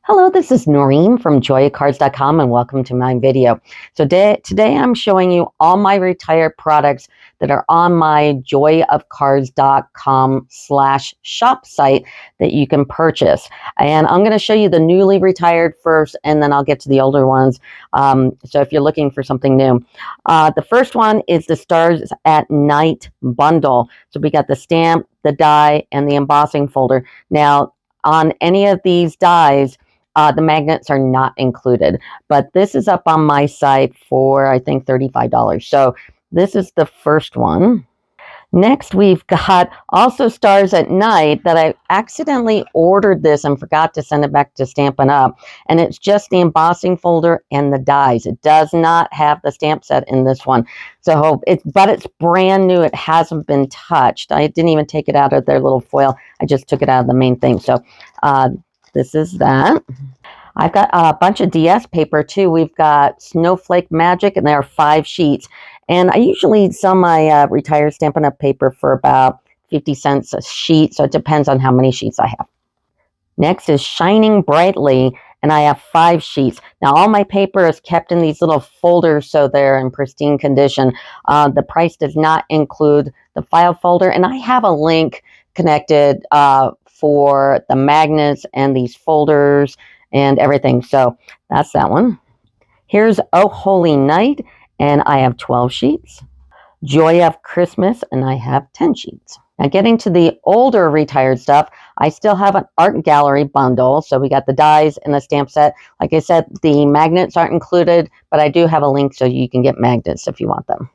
Hello, this is Noreen from joyacards.com and welcome to my video. So today I'm showing you all my retired products that are on my joyofcards.com/shop site that you can purchase. And I'm going to show you the newly retired first, and then I'll get to the older ones. So if you're looking for something new. The first one is the Stars at Night bundle. So we got the stamp, the die, and the embossing folder. Now, on any of these dies, the magnets are not included, but this is up on my site for, I think, $35. So this is the first one. Next, we've got also Stars at Night that I accidentally ordered this and forgot to send it back to Stampin' Up. And it's just the embossing folder and the dies. It does not have the stamp set in this one. So but it's brand new. It hasn't been touched. I didn't even take it out of their little foil. I just took it out of the main thing. So this is that. I've got a bunch of DS paper too. We've got Snowflake Magic, and there are 5 sheets. And I usually sell my retired Stampin' Up paper for about 50 cents a sheet. So it depends on how many sheets I have. Next is Shining Brightly, and I have 5 sheets. Now all my paper is kept in these little folders, so they're in pristine condition. The price does not include the file folder, and I have a link connected for the magnets and these folders and everything. So that's that one. Here's Oh Holy Night, and I have 12 sheets. Joy of Christmas, and I have 10 sheets. Now getting to the older retired stuff, I still have an art gallery bundle. So we got the dies and the stamp set. Like I said, the magnets aren't included, but I do have a link so you can get magnets if you want them.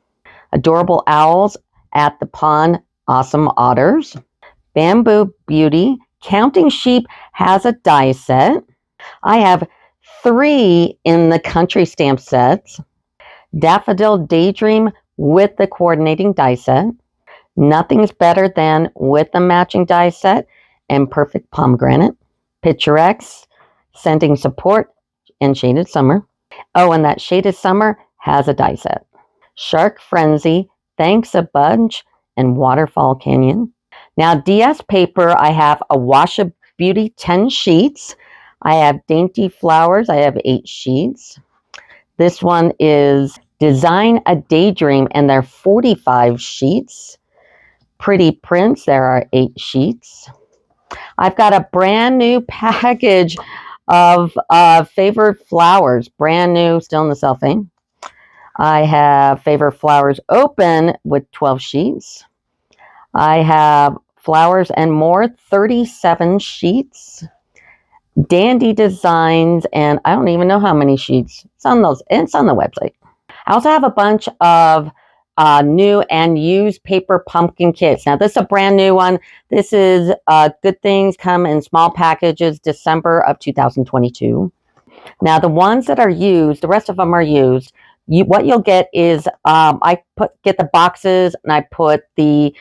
Adorable Owls at the Pond, Awesome Otters. Bamboo Beauty, Counting Sheep has a die set. I have 3 in the country stamp sets. Daffodil Daydream with the coordinating die set. Nothing's Better Than with the matching die set. And Perfect Pomegranate. Picturesque, Sending Support, and Shaded Summer. Oh, and that Shaded Summer has a die set. Shark Frenzy, Thanks a Bunch, and Waterfall Canyon. Now DS paper, I have a Wash of Beauty 10 sheets. I have Dainty Flowers. I have 8 sheets. This one is Design a Daydream, and there are 45 sheets. Pretty Prince, there are 8 sheets. I've got a brand new package of Favorite Flowers, brand new, still in the cellophane. I have Favorite Flowers Open with 12 sheets. I have Flowers and More, 37 sheets. Dandy Designs, and I don't even know how many sheets. It's on the website. I also have a bunch of new and used paper pumpkin kits. Now this is a brand new one. This is Good Things Come in Small Packages, December of 2022. Now the ones that are used, the rest of them are used. What you'll get is get the boxes, and I put the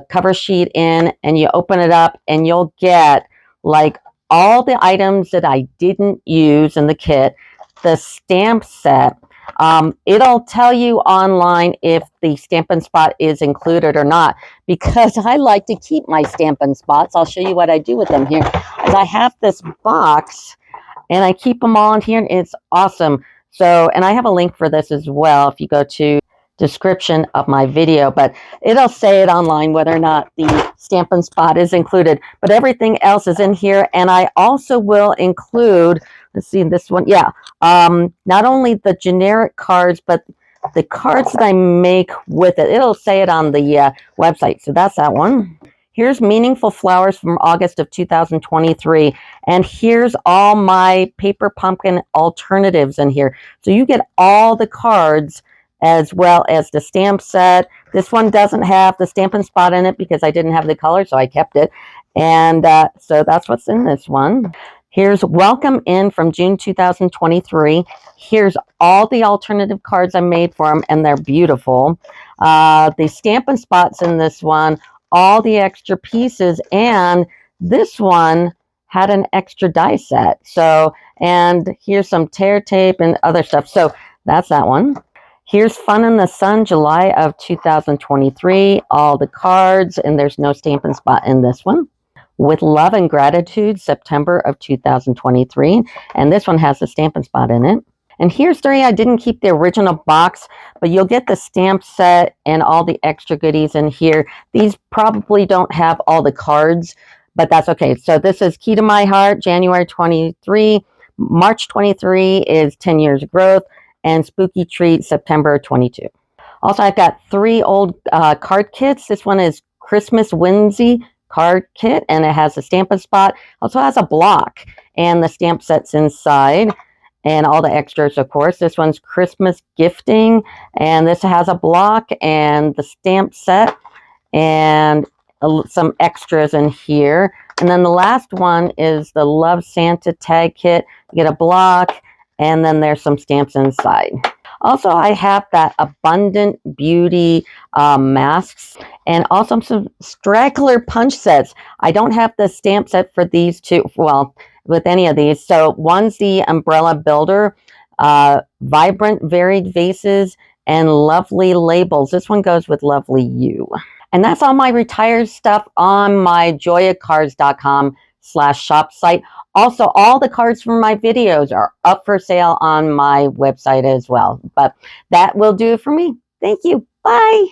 cover sheet in, and you open it up, and you'll get like all the items that I didn't use in the kit, the stamp set. It'll tell you online if the Stampin' Spot is included or not, because I like to keep my Stampin' Spots. I'll show you what I do with them here. I have this box, and I keep them all in here, and it's awesome. So, and I have a link for this as well if you go to description of my video, but it'll say it online whether or not the Stampin' Spot is included, but everything else is in here. And I also will include, let's see, this one, not only the generic cards, but the cards that I make with it. It'll say it on the website. So that's that one. Here's Meaningful Flowers from August of 2023. And here's all my paper pumpkin alternatives in here. So you get all the cards as well as the stamp set. This one doesn't have the Stampin' Spot in it because I didn't have the color, so I kept it. And so that's what's in this one. Here's Welcome In from June 2023. Here's all the alternative cards I made for them, and they're beautiful. The Stampin' Spots in this one, all the extra pieces, and this one had an extra die set. So, and here's some tear tape and other stuff. So that's that one. Here's Fun in the Sun, July of 2023. All the cards, and there's no Stampin' Spot in this one. With Love and Gratitude, September of 2023. And this one has the Stampin' Spot in it. And here's 3. I didn't keep the original box, but you'll get the stamp set and all the extra goodies in here. These probably don't have all the cards, but that's okay. So this is Key to My Heart, January 23. March 23 is 10 Years of Growth, and Spooky Treat, September 22. Also, I've got 3 old card kits. This one is Christmas Whimsy card kit, and it has a Stampin' Spot. Also has a block, and the stamp set's inside, and all the extras, of course. This one's Christmas Gifting, and this has a block and the stamp set, and some extras in here. And then the last one is the Love Santa tag kit. You get a block, and then there's some stamps inside. Also, I have that Abundant Beauty masks, and also some straggler punch sets. I don't have the stamp set for these two, well, with any of these. So one's the Umbrella Builder, Vibrant Varied Vases, and Lovely Labels. This one goes with Lovely You. And that's all my retired stuff on my joyacards.com/shop site. Also, all the cards from my videos are up for sale on my website as well. But that will do it for me. Thank you. Bye.